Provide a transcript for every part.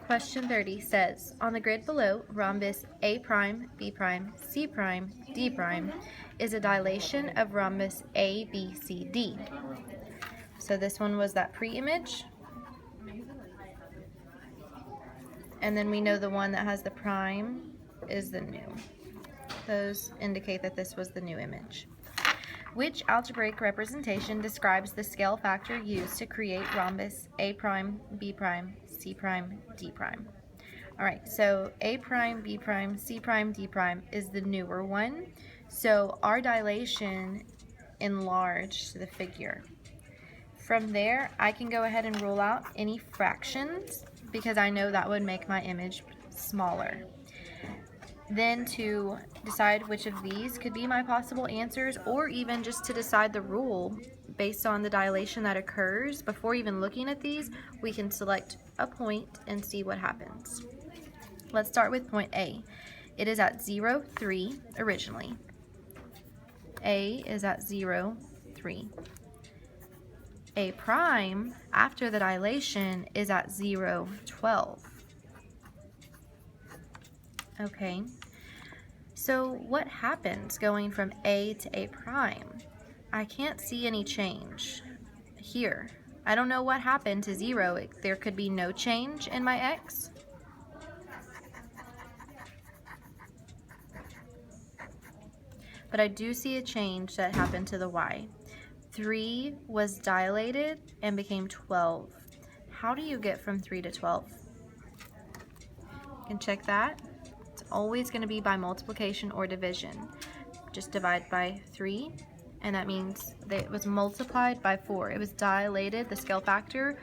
Question 30 says, on the grid below, rhombus A prime, B prime, C prime, D prime is a dilation of rhombus A, B, C, D. So this one was that pre-image. And then we know the one that has the prime is the new. Those indicate that this was the new image. Which algebraic representation describes the scale factor used to create rhombus A prime, B prime, C prime, D prime? All right, so A prime, B prime, C prime, D prime is the newer one. So our dilation enlarged the figure. From there, I can go ahead and rule out any fractions because I know that would make my image smaller. Then to decide which of these could be my possible answers, or even just to decide the rule based on the dilation that occurs, before even looking at these, we can select a point and see what happens. Let's start with point A. It is at 0, 3 originally. A is at 0, 3. A prime, after the dilation, is at 0, 12. Okay, so what happens going from A to A prime? I can't see any change here. I don't know what happened to 0. There could be no change in my X. But I do see a change that happened to the Y. 3 was dilated and became 12. How do you get from 3 to 12? You can check that. It's always going to be by multiplication or division. Just divide by 3, and that means that it was multiplied by 4. It was dilated. The scale factor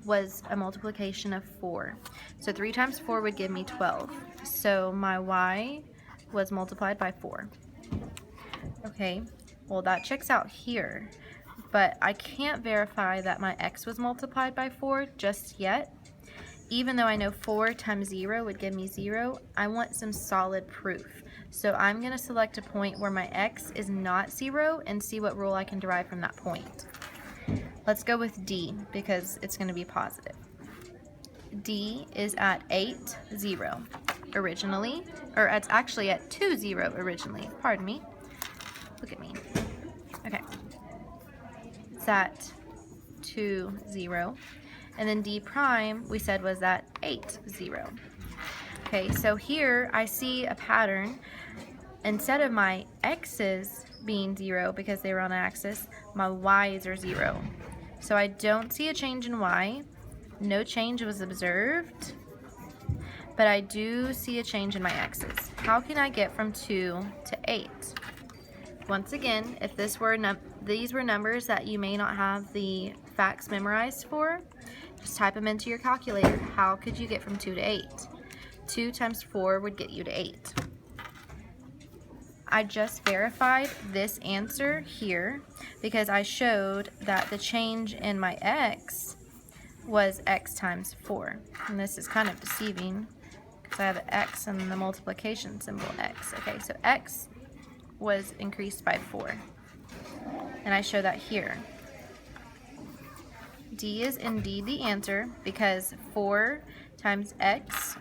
was a multiplication of 4. So 3 times 4 would give me 12. So my Y was multiplied by 4. Okay, well that checks out here, but I can't verify that my X was multiplied by 4 just yet. Even though I know 4 times 0 would give me 0, I want some solid proof. So I'm going to select a point where my X is not 0 and see what rule I can derive from that point. Let's go with D because it's going to be positive. D is at 8, 0 originally, or it's actually at 2, 0 originally, pardon me. Look at me. Okay. It's at 2, 0. And then D prime, we said, was at 8, 0. Okay, so here I see a pattern. Instead of my X's being 0 because they were on an axis, my Y's are 0. So I don't see a change in Y. No change was observed. But I do see a change in my X's. How can I get from 2 to 8? Once again, if these were numbers that you may not have the facts memorized for, just type them into your calculator. How could you get from 2 to 8? 2 times 4 would get you to 8. I just verified this answer here because I showed that the change in my X was X times 4. And this is kind of deceiving because I have an X and the multiplication symbol X. Okay, so X was increased by 4. And I show that here. D is indeed the answer because 4 times X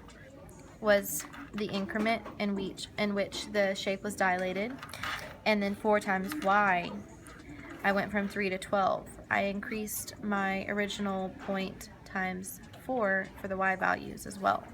was the increment in which the shape was dilated. And then 4 times Y, I went from 3 to 12. I increased my original point times 4 for the Y values as well.